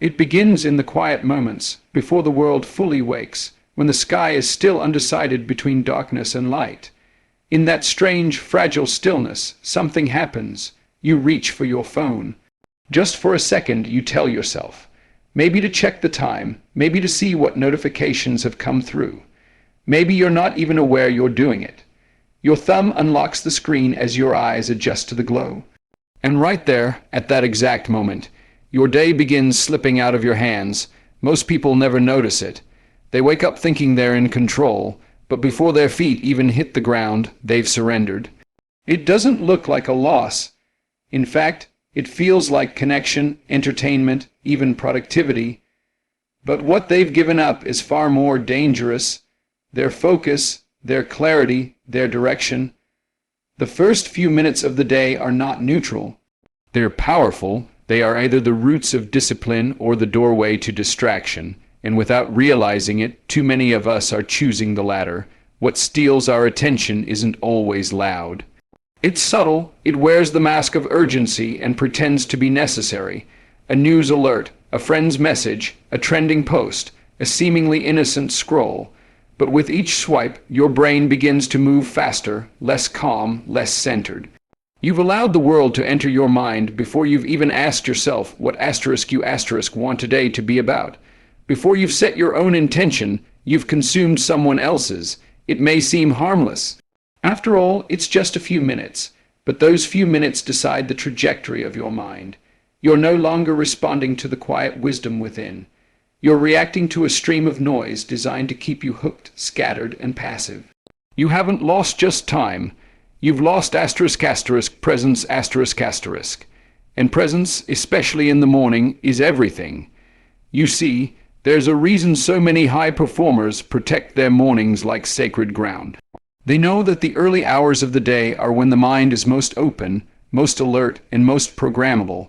It begins in the quiet moments, before the world fully wakes, when the sky is still undecided between darkness and light. In that strange, fragile stillness, something happens. You reach for your phone. Just for a second, you tell yourself, maybe to check the time, maybe to see what notifications have come through. Maybe you're not even aware you're doing it. Your thumb unlocks the screen as your eyes adjust to the glow. And right there, at that exact moment, your day begins slipping out of your hands. Most people never notice it. They wake up thinking they're in control, but before their feet even hit the ground, they've surrendered. It doesn't look like a loss. In fact, it feels like connection, entertainment, even productivity. But what they've given up is far more dangerous. Their focus, their clarity, their direction. The first few minutes of the day are not neutral. They're powerful. They are either the roots of discipline or the doorway to distraction. And without realizing it, too many of us are choosing the latter. What steals our attention isn't always loud. It's subtle. It wears the mask of urgency and pretends to be necessary. A news alert, a friend's message, a trending post, a seemingly innocent scroll. But with each swipe, your brain begins to move faster, less calm, less centered. You've allowed the world to enter your mind before you've even asked yourself what you want today to be about. Before you've set your own intention, you've consumed someone else's. It may seem harmless. After all, it's just a few minutes, but those few minutes decide the trajectory of your mind. You're no longer responding to the quiet wisdom within. You're reacting to a stream of noise designed to keep you hooked, scattered, and passive. You haven't lost just time. You've lost presence. And presence, especially in the morning, is everything. You see, there's a reason so many high performers protect their mornings like sacred ground. They know that the early hours of the day are when the mind is most open, most alert, and most programmable.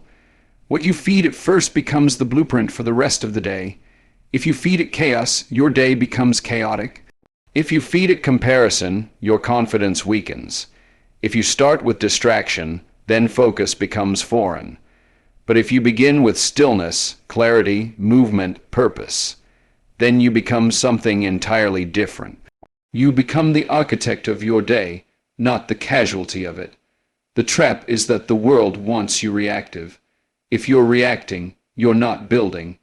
What you feed it first becomes the blueprint for the rest of the day. If you feed it chaos, your day becomes chaotic. If you feed it comparison, your confidence weakens. If you start with distraction, then focus becomes foreign. But if you begin with stillness, clarity, movement, purpose, then you become something entirely different. You become the architect of your day, not the casualty of it. The trap is that the world wants you reactive. If you're reacting, you're not building.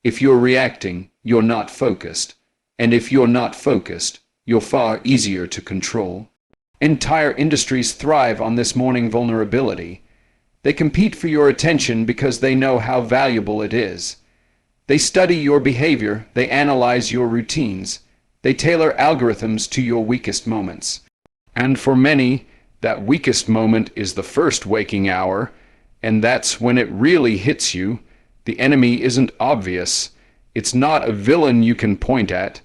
If you're reacting, you're not focused. And if you're not focused, you're far easier to control. Entire industries thrive on this morning vulnerability. They compete for your attention because they know how valuable it is. They study your behavior, they analyze your routines, they tailor algorithms to your weakest moments. And for many, that weakest moment is the first waking hour, and that's when it really hits you. The enemy isn't obvious. It's not a villain you can point at.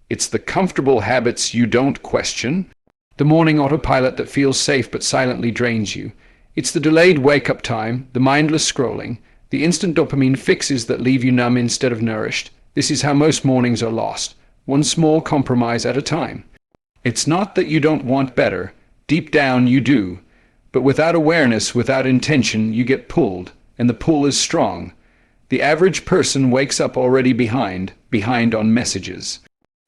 It's the comfortable habits you don't question. The morning autopilot that feels safe but silently drains you. It's the delayed wake-up time, the mindless scrolling, the instant dopamine fixes that leave you numb instead of nourished. This is how most mornings are lost, one small compromise at a time. It's not that you don't want better. Deep down you do. But without awareness, without intention, you get pulled, and the pull is strong. The average person wakes up already behind on messages,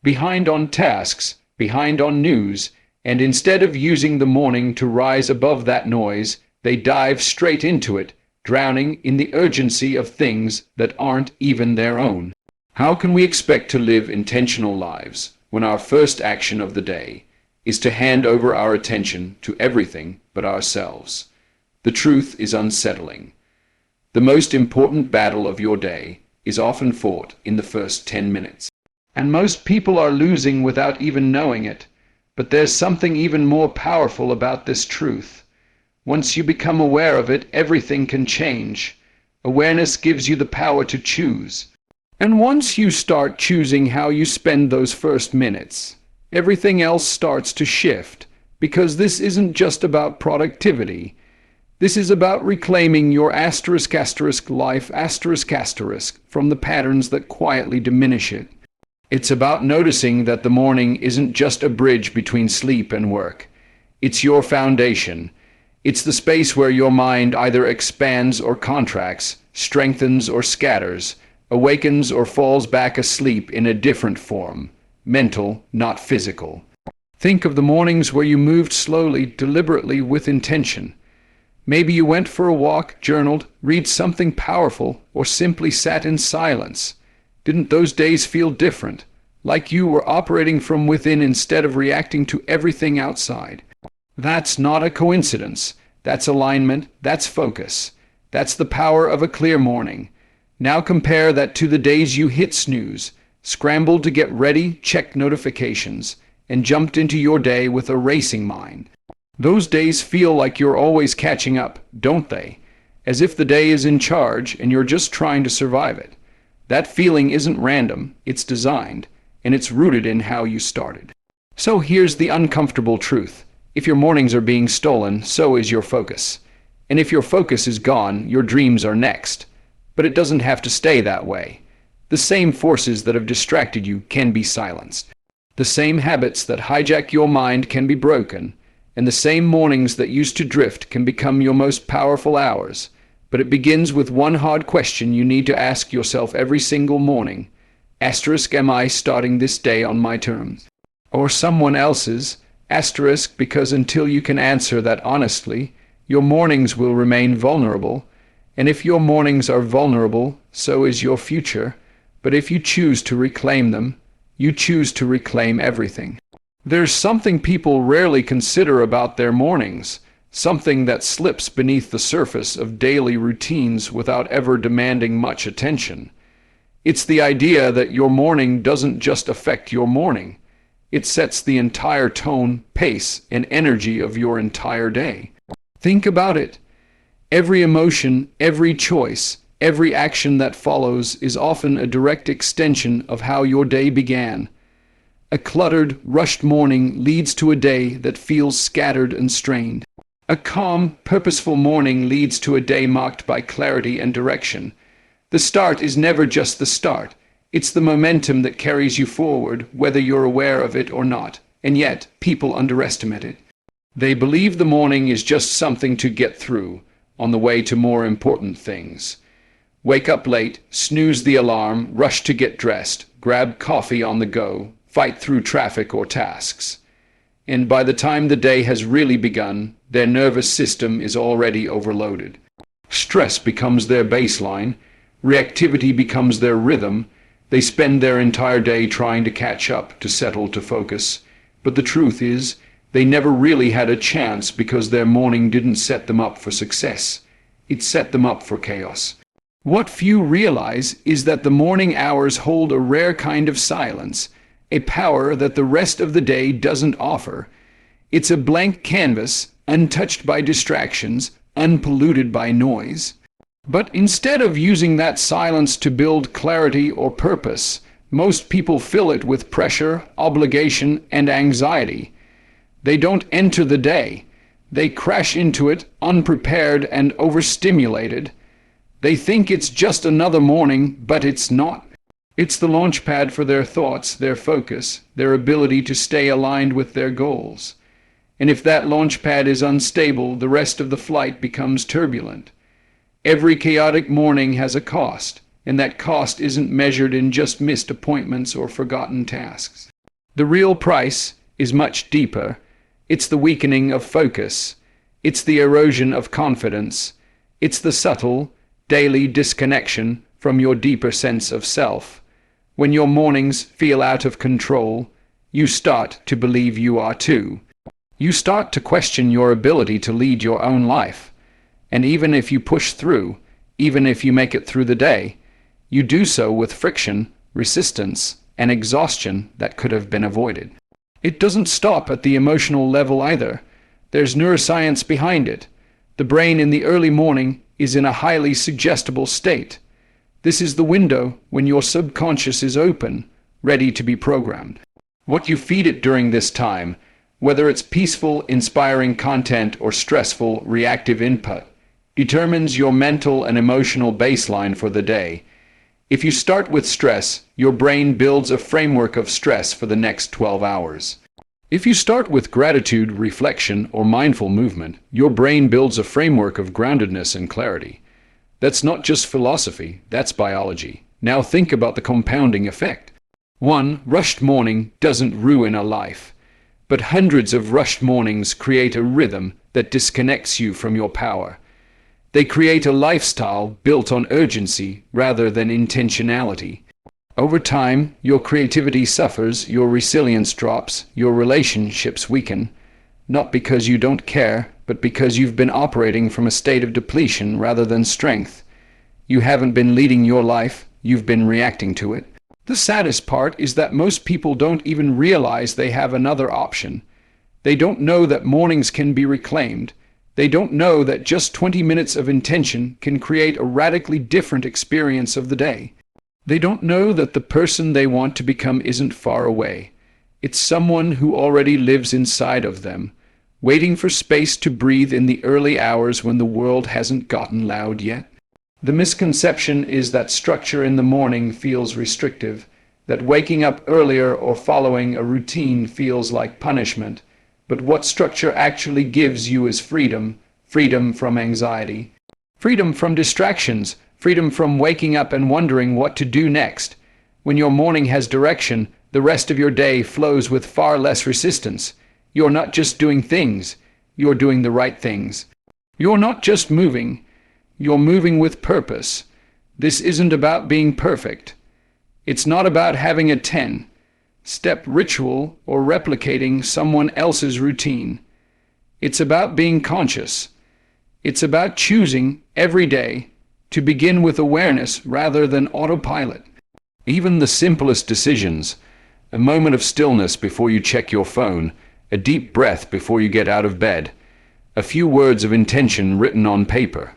behind on tasks, behind on news, and instead of using the morning to rise above that noise, they dive straight into it, drowning in the urgency of things that aren't even their own. How can we expect to live intentional lives when our first action of the day is to hand over our attention to everything but ourselves? The truth is unsettling. The most important battle of your day is often fought in the first 10 minutes. And most people are losing without even knowing it. But there's something even more powerful about this truth. Once you become aware of it, everything can change. Awareness gives you the power to choose. And once you start choosing how you spend those first minutes, everything else starts to shift. Because this isn't just about productivity. This is about reclaiming your life from the patterns that quietly diminish it. It's about noticing that the morning isn't just a bridge between sleep and work. It's your foundation. It's the space where your mind either expands or contracts, strengthens or scatters, awakens or falls back asleep in a different form, mental, not physical. Think of the mornings where you moved slowly, deliberately, with intention. Maybe you went for a walk, journaled, read something powerful, or simply sat in silence. Didn't those days feel different? Like you were operating from within instead of reacting to everything outside? That's not a coincidence. That's alignment. That's focus. That's the power of a clear morning. Now compare that to the days you hit snooze, scrambled to get ready, checked notifications, and jumped into your day with a racing mind. Those days feel like you're always catching up, don't they? As if the day is in charge and you're just trying to survive it. That feeling isn't random, it's designed, and it's rooted in how you started. So here's the uncomfortable truth. If your mornings are being stolen, so is your focus. And if your focus is gone, your dreams are next. But it doesn't have to stay that way. The same forces that have distracted you can be silenced. The same habits that hijack your mind can be broken, and the same mornings that used to drift can become your most powerful hours. But it begins with one hard question you need to ask yourself every single morning. Asterisk, am I starting this day on my terms? Or someone else's? Asterisk, because until you can answer that honestly, your mornings will remain vulnerable. And if your mornings are vulnerable, so is your future. But if you choose to reclaim them, you choose to reclaim everything. There's something people rarely consider about their mornings, something that slips beneath the surface of daily routines without ever demanding much attention. It's the idea that your morning doesn't just affect your morning. It sets the entire tone, pace, and energy of your entire day. Think about it. Every emotion, every choice, every action that follows is often a direct extension of how your day began. A cluttered, rushed morning leads to a day that feels scattered and strained. A calm, purposeful morning leads to a day marked by clarity and direction. The start is never just the start. It's the momentum that carries you forward, whether you're aware of it or not. And yet, people underestimate it. They believe the morning is just something to get through, on the way to more important things. Wake up late, snooze the alarm, rush to get dressed, grab coffee on the go, fight through traffic or tasks. And by the time the day has really begun, their nervous system is already overloaded. Stress becomes their baseline, reactivity becomes their rhythm. They spend their entire day trying to catch up, to settle, to focus. But the truth is, they never really had a chance because their morning didn't set them up for success. It set them up for chaos. What few realize is that the morning hours hold a rare kind of silence, a power that the rest of the day doesn't offer. It's a blank canvas, untouched by distractions, unpolluted by noise. But instead of using that silence to build clarity or purpose, most people fill it with pressure, obligation, and anxiety. They don't enter the day. They crash into it, unprepared and overstimulated. They think it's just another morning, but it's not. It's the launch pad for their thoughts, their focus, their ability to stay aligned with their goals. And if that launch pad is unstable, the rest of the flight becomes turbulent. Every chaotic morning has a cost, and that cost isn't measured in just missed appointments or forgotten tasks. The real price is much deeper. It's the weakening of focus. It's the erosion of confidence. It's the subtle, daily disconnection from your deeper sense of self. When your mornings feel out of control, you start to believe you are too. You start to question your ability to lead your own life. And even if you push through, even if you make it through the day, you do so with friction, resistance, and exhaustion that could have been avoided. It doesn't stop at the emotional level either. There's neuroscience behind it. The brain in the early morning is in a highly suggestible state. This is the window when your subconscious is open, ready to be programmed. What you feed it during this time, whether it's peaceful, inspiring content or stressful, reactive input, determines your mental and emotional baseline for the day. If you start with stress, your brain builds a framework of stress for the next 12 hours. If you start with gratitude, reflection, or mindful movement, your brain builds a framework of groundedness and clarity. That's not just philosophy, that's biology. Now think about the compounding effect. One rushed morning doesn't ruin a life, but hundreds of rushed mornings create a rhythm that disconnects you from your power. They create a lifestyle built on urgency rather than intentionality. Over time, your creativity suffers, your resilience drops, your relationships weaken, not because you don't care, but because you've been operating from a state of depletion rather than strength. You haven't been leading your life, you've been reacting to it. The saddest part is that most people don't even realize they have another option. They don't know that mornings can be reclaimed. They don't know that just 20 minutes of intention can create a radically different experience of the day. They don't know that the person they want to become isn't far away. It's someone who already lives inside of them, waiting for space to breathe in the early hours when the world hasn't gotten loud yet. The misconception is that structure in the morning feels restrictive, that waking up earlier or following a routine feels like punishment. But what structure actually gives you is freedom, freedom from anxiety, freedom from distractions, freedom from waking up and wondering what to do next. When your morning has direction, the rest of your day flows with far less resistance. You're not just doing things, you're doing the right things. You're not just moving, you're moving with purpose. This isn't about being perfect. It's not about having a 10-step ritual or replicating someone else's routine. It's about being conscious. It's about choosing every day to begin with awareness rather than autopilot. Even the simplest decisions, a moment of stillness before you check your phone, a deep breath before you get out of bed, a few words of intention written on paper,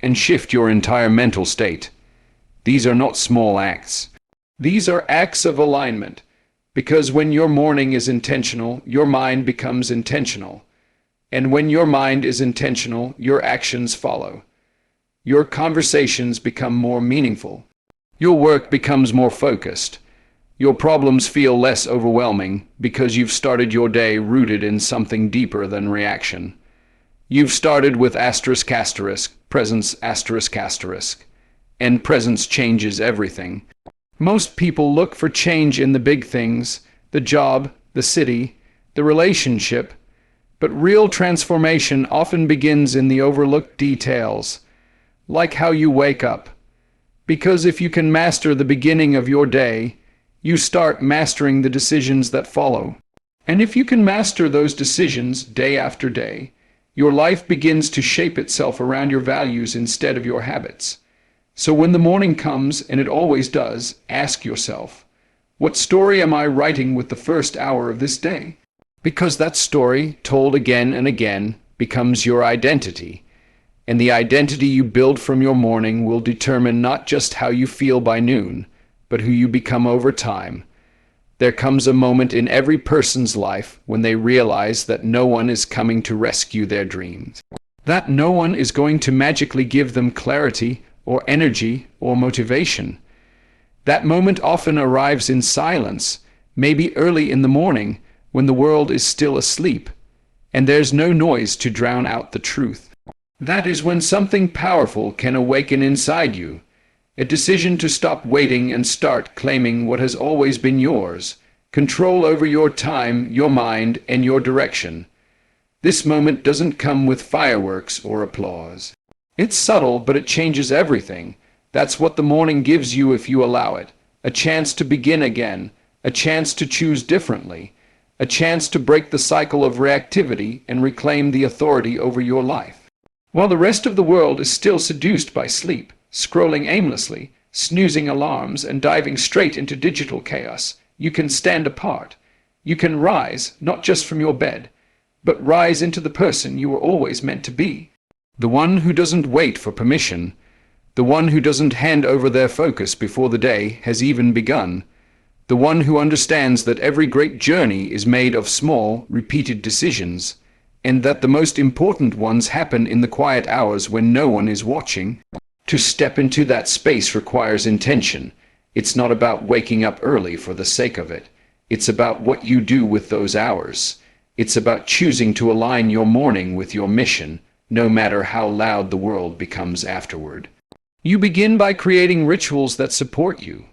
and shift your entire mental state. These are not small acts. These are acts of alignment, because when your morning is intentional, your mind becomes intentional. And when your mind is intentional, your actions follow. Your conversations become more meaningful. Your work becomes more focused. Your problems feel less overwhelming because you've started your day rooted in something deeper than reaction. You've started with presence **, and presence changes everything. Most people look for change in the big things, the job, the city, the relationship, but real transformation often begins in the overlooked details, like how you wake up. Because if you can master the beginning of your day, you start mastering the decisions that follow. And if you can master those decisions day after day, your life begins to shape itself around your values instead of your habits. So when the morning comes, and it always does, ask yourself, what story am I writing with the first hour of this day? Because that story, told again and again, becomes your identity. And the identity you build from your morning will determine not just how you feel by noon, but who you become over time. There comes a moment in every person's life when they realize that no one is coming to rescue their dreams. That no one is going to magically give them clarity or energy or motivation. That moment often arrives in silence, maybe early in the morning when the world is still asleep, and there's no noise to drown out the truth. That is when something powerful can awaken inside you, a decision to stop waiting and start claiming what has always been yours, control over your time, your mind, and your direction. This moment doesn't come with fireworks or applause. It's subtle, but it changes everything. That's what the morning gives you if you allow it. A chance to begin again, a chance to choose differently, a chance to break the cycle of reactivity and reclaim the authority over your life. While the rest of the world is still seduced by sleep, scrolling aimlessly, snoozing alarms, and diving straight into digital chaos, you can stand apart. You can rise, not just from your bed, but rise into the person you were always meant to be. The one who doesn't wait for permission, the one who doesn't hand over their focus before the day has even begun, the one who understands that every great journey is made of small, repeated decisions, and that the most important ones happen in the quiet hours when no one is watching. To step into that space requires intention. It's not about waking up early for the sake of it. It's about what you do with those hours. It's about choosing to align your morning with your mission, no matter how loud the world becomes afterward. You begin by creating rituals that support you,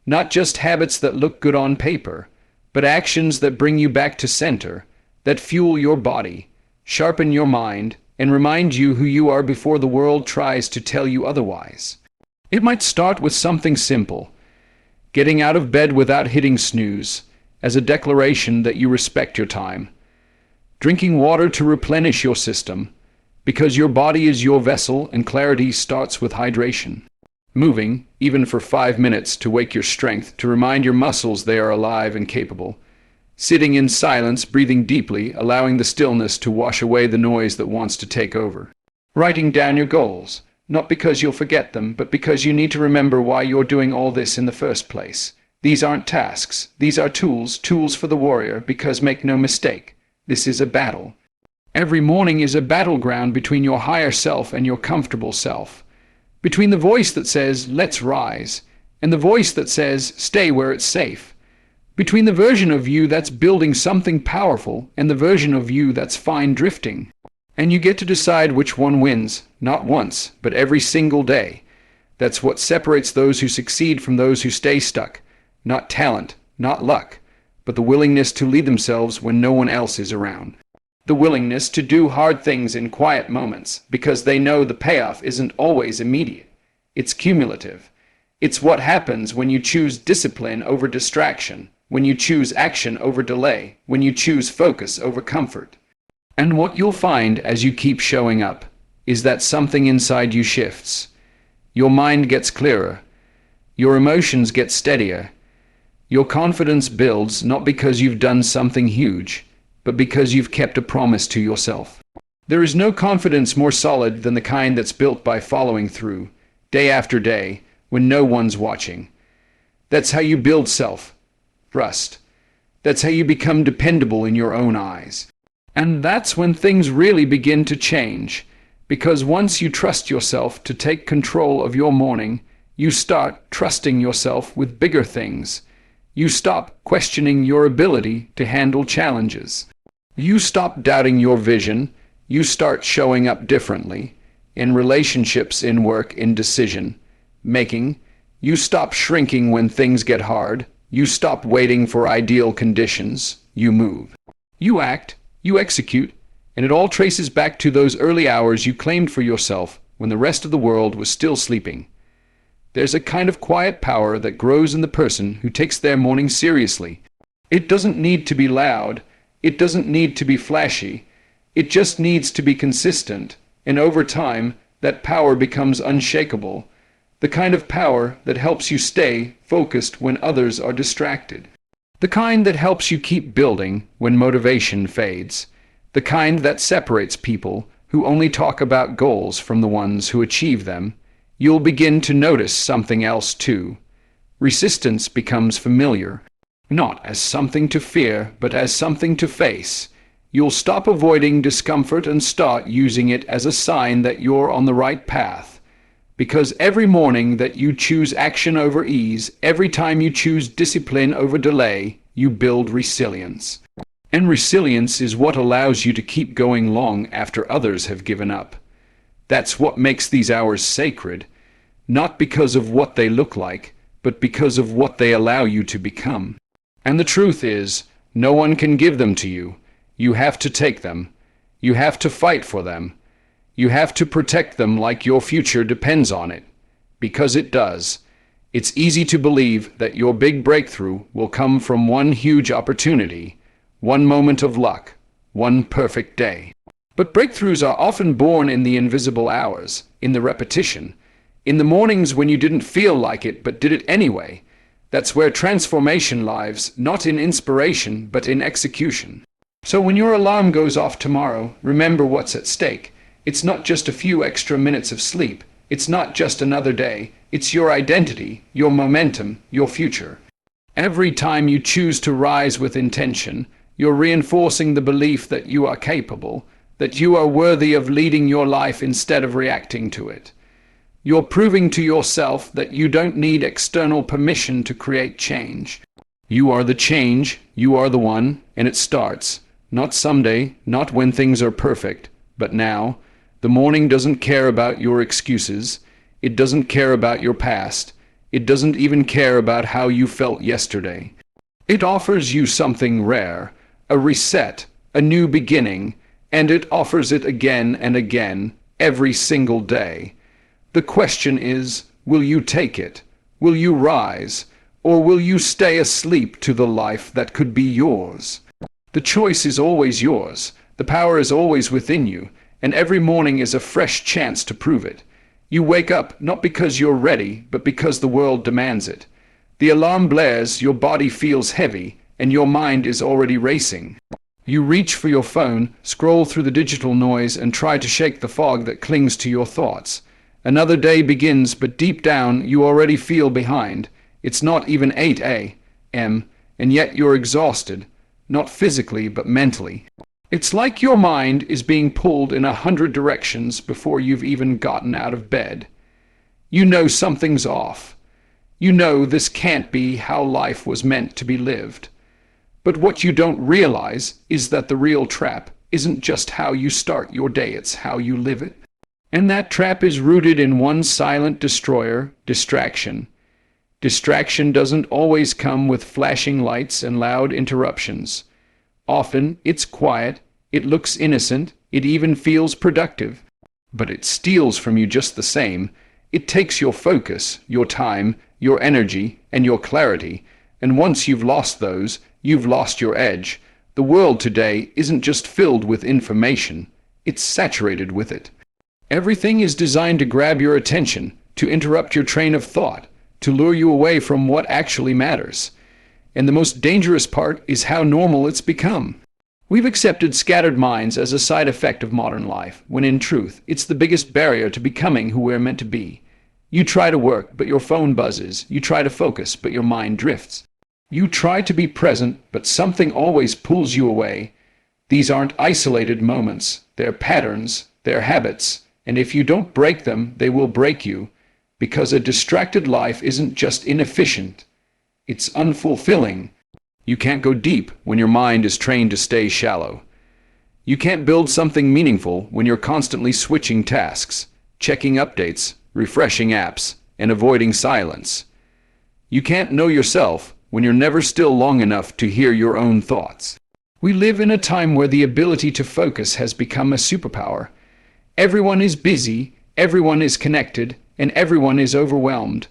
not just habits that look good on paper, but actions that bring you back to center, that fuel your body, sharpen your mind, and remind you who you are before the world tries to tell you otherwise. It might start with something simple, getting out of bed without hitting snooze, as a declaration that you respect your time. Drinking water to replenish your system, because your body is your vessel and clarity starts with hydration. Moving, even for 5 minutes, to wake your strength, to remind your muscles they are alive and capable. Sitting in silence, breathing deeply, allowing the stillness to wash away the noise that wants to take over. Writing down your goals, not because you'll forget them, but because you need to remember why you're doing all this in the first place. These aren't tasks. These are tools, tools for the warrior, because make no mistake, this is a battle. Every morning is a battleground between your higher self and your comfortable self. Between the voice that says, let's rise, and the voice that says, stay where it's safe. Between the version of you that's building something powerful and the version of you that's fine drifting. And you get to decide which one wins, not once, but every single day. That's what separates those who succeed from those who stay stuck. Not talent, not luck, but the willingness to lead themselves when no one else is around. The willingness to do hard things in quiet moments because they know the payoff isn't always immediate. It's cumulative. It's what happens when you choose discipline over distraction, when you choose action over delay, when you choose focus over comfort. And what you'll find as you keep showing up is that something inside you shifts. Your mind gets clearer. Your emotions get steadier. Your confidence builds not because you've done something huge, but because you've kept a promise to yourself. There is no confidence more solid than the kind that's built by following through, day after day, when no one's watching. That's how you build self-trust. That's how you become dependable in your own eyes. And that's when things really begin to change, because once you trust yourself to take control of your morning, you start trusting yourself with bigger things. You stop questioning your ability to handle challenges. You stop doubting your vision. You start showing up differently in relationships, in work, in decision making. You stop shrinking when things get hard. You stop waiting for ideal conditions. You move. You act. You execute. And it all traces back to those early hours you claimed for yourself when the rest of the world was still sleeping. There's a kind of quiet power that grows in the person who takes their morning seriously. It doesn't need to be loud. It doesn't need to be flashy. It just needs to be consistent. And over time, that power becomes unshakable. The kind of power that helps you stay focused when others are distracted. The kind that helps you keep building when motivation fades. The kind that separates people who only talk about goals from the ones who achieve them. You'll begin to notice something else too. Resistance becomes familiar, not as something to fear, but as something to face. You'll stop avoiding discomfort and start using it as a sign that you're on the right path. Because every morning that you choose action over ease, every time you choose discipline over delay, you build resilience. And resilience is what allows you to keep going long after others have given up. That's what makes these hours sacred, not because of what they look like, but because of what they allow you to become. And the truth is, no one can give them to you. You have to take them. You have to fight for them. You have to protect them like your future depends on it. Because it does. It's easy to believe that your big breakthrough will come from one huge opportunity, one moment of luck, one perfect day. But breakthroughs are often born in the invisible hours, in the repetition, in the mornings when you didn't feel like it but did it anyway. That's where transformation lives, not in inspiration, but in execution. So when your alarm goes off tomorrow, remember what's at stake. It's not just a few extra minutes of sleep. It's not just another day. It's your identity, your momentum, your future. Every time you choose to rise with intention, you're reinforcing the belief that you are capable, that you are worthy of leading your life instead of reacting to it. You're proving to yourself that you don't need external permission to create change. You are the change, you are the one, and it starts. Not someday, not when things are perfect, but now. The morning doesn't care about your excuses. It doesn't care about your past. It doesn't even care about how you felt yesterday. It offers you something rare, a reset, a new beginning, and it offers it again and again, every single day. The question is, will you take it? Will you rise? Or will you stay asleep to the life that could be yours? The choice is always yours. The power is always within you, and every morning is a fresh chance to prove it. You wake up not because you're ready, but because the world demands it. The alarm blares, your body feels heavy, and your mind is already racing. You reach for your phone, scroll through the digital noise, and try to shake the fog that clings to your thoughts. Another day begins, but deep down you already feel behind. It's not even 8 a.m., and yet you're exhausted, not physically but mentally. It's like your mind is being pulled in 100 directions before you've even gotten out of bed. You know something's off. You know this can't be how life was meant to be lived. But what you don't realize is that the real trap isn't just how you start your day, it's how you live it. And that trap is rooted in one silent destroyer, distraction. Distraction doesn't always come with flashing lights and loud interruptions. Often it's quiet, it looks innocent, it even feels productive. But it steals from you just the same. It takes your focus, your time, your energy, and your clarity. And once you've lost those, you've lost your edge. The world today isn't just filled with information, it's saturated with it. Everything is designed to grab your attention, to interrupt your train of thought, to lure you away from what actually matters. And the most dangerous part is how normal it's become. We've accepted scattered minds as a side effect of modern life, when in truth, it's the biggest barrier to becoming who we're meant to be. You try to work, but your phone buzzes. You try to focus, but your mind drifts. You try to be present, but something always pulls you away. These aren't isolated moments. They're patterns, they're habits, and if you don't break them, they will break you, because a distracted life isn't just inefficient. It's unfulfilling. You can't go deep when your mind is trained to stay shallow. You can't build something meaningful when you're constantly switching tasks, checking updates, refreshing apps, and avoiding silence. You can't know yourself when you're never still long enough to hear your own thoughts. We live in a time where the ability to focus has become a superpower. Everyone is busy, everyone is connected, and everyone is overwhelmed.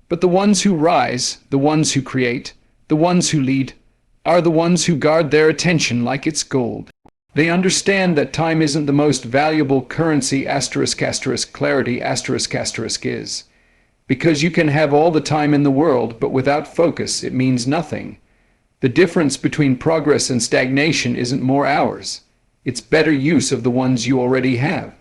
But the ones who rise, the ones who create, the ones who lead, are the ones who guard their attention like it's gold. They understand that time isn't the most valuable currency clarity is. Because you can have all the time in the world, but without focus it means nothing. The difference between progress and stagnation isn't more hours. It's better use of the ones you already have.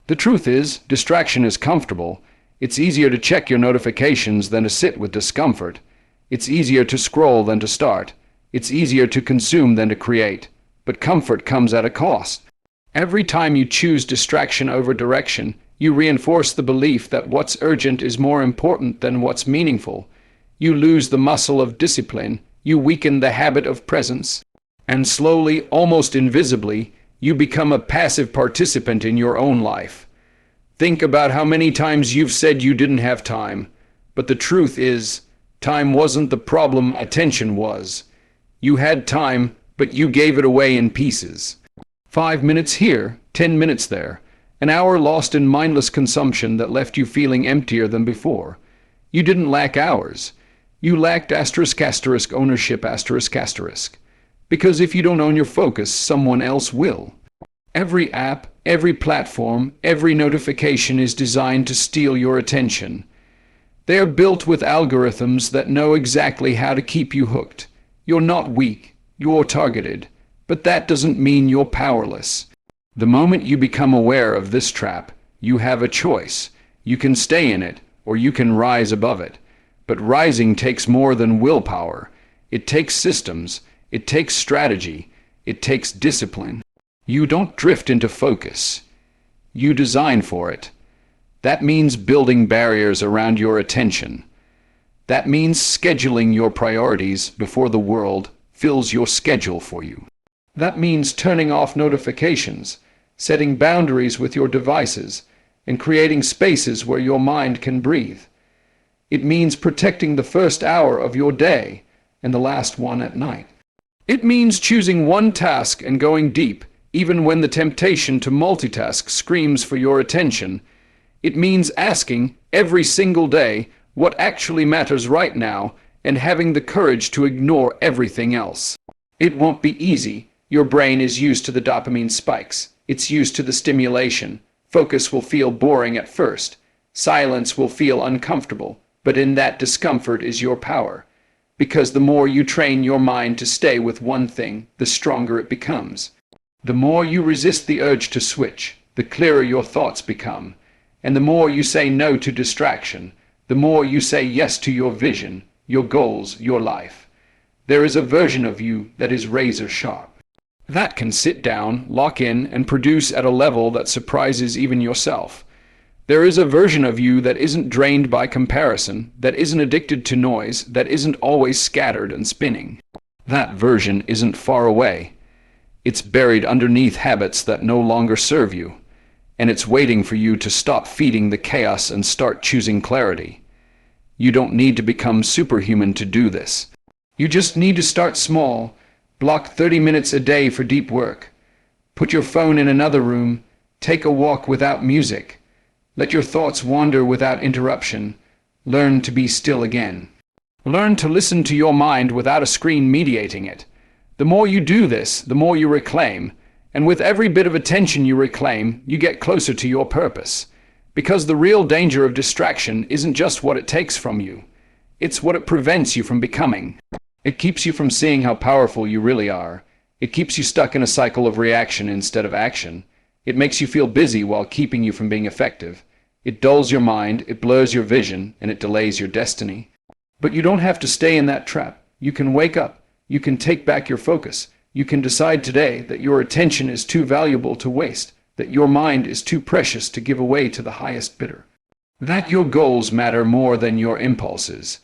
The truth is, distraction is comfortable. It's easier to check your notifications than to sit with discomfort. It's easier to scroll than to start. It's easier to consume than to create. But comfort comes at a cost. Every time you choose distraction over direction, you reinforce the belief that what's urgent is more important than what's meaningful. You lose the muscle of discipline. You weaken the habit of presence. And slowly, almost invisibly, you become a passive participant in your own life. Think about how many times you've said you didn't have time. But the truth is, time wasn't the problem, attention was. You had time, but you gave it away in pieces. 5 minutes here, 10 minutes there. An hour lost in mindless consumption that left you feeling emptier than before. You didn't lack hours. You lacked **ownership**. Because if you don't own your focus, someone else will. Every app, every platform, every notification is designed to steal your attention. They are built with algorithms that know exactly how to keep you hooked. You're not weak, you're targeted, but that doesn't mean you're powerless. The moment you become aware of this trap, you have a choice. You can stay in it, or you can rise above it. But rising takes more than willpower. It takes systems. It takes strategy. It takes discipline. You don't drift into focus. You design for it. That means building barriers around your attention. That means scheduling your priorities before the world fills your schedule for you. That means turning off notifications, setting boundaries with your devices, and creating spaces where your mind can breathe. It means protecting the first hour of your day and the last one at night. It means choosing one task and going deep, even when the temptation to multitask screams for your attention. It means asking every single day what actually matters right now and having the courage to ignore everything else. It won't be easy. Your brain is used to the dopamine spikes. It's used to the stimulation. Focus will feel boring at first. Silence will feel uncomfortable. But in that discomfort is your power. Because the more you train your mind to stay with one thing, the stronger it becomes. The more you resist the urge to switch, the clearer your thoughts become. And the more you say no to distraction, the more you say yes to your vision, your goals, your life. There is a version of you that is razor sharp. That can sit down, lock in, and produce at a level that surprises even yourself. There is a version of you that isn't drained by comparison, that isn't addicted to noise, that isn't always scattered and spinning. That version isn't far away. It's buried underneath habits that no longer serve you, and it's waiting for you to stop feeding the chaos and start choosing clarity. You don't need to become superhuman to do this. You just need to start small. Block 30 minutes a day for deep work. Put your phone in another room. Take a walk without music. Let your thoughts wander without interruption. Learn to be still again. Learn to listen to your mind without a screen mediating it. The more you do this, the more you reclaim. And with every bit of attention you reclaim, you get closer to your purpose. Because the real danger of distraction isn't just what it takes from you. It's what it prevents you from becoming. It keeps you from seeing how powerful you really are. It keeps you stuck in a cycle of reaction instead of action. It makes you feel busy while keeping you from being effective. It dulls your mind, it blurs your vision, and it delays your destiny. But you don't have to stay in that trap. You can wake up. You can take back your focus. You can decide today that your attention is too valuable to waste, that your mind is too precious to give away to the highest bidder, that your goals matter more than your impulses,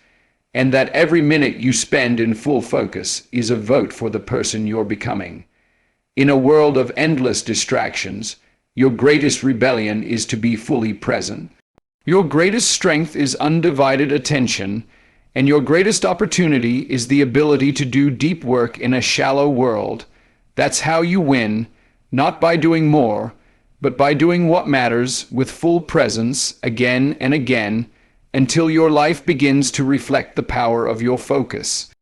and that every minute you spend in full focus is a vote for the person you're becoming. In a world of endless distractions, your greatest rebellion is to be fully present. Your greatest strength is undivided attention, and your greatest opportunity is the ability to do deep work in a shallow world. That's how you win, not by doing more, but by doing what matters with full presence again and again, until your life begins to reflect the power of your focus.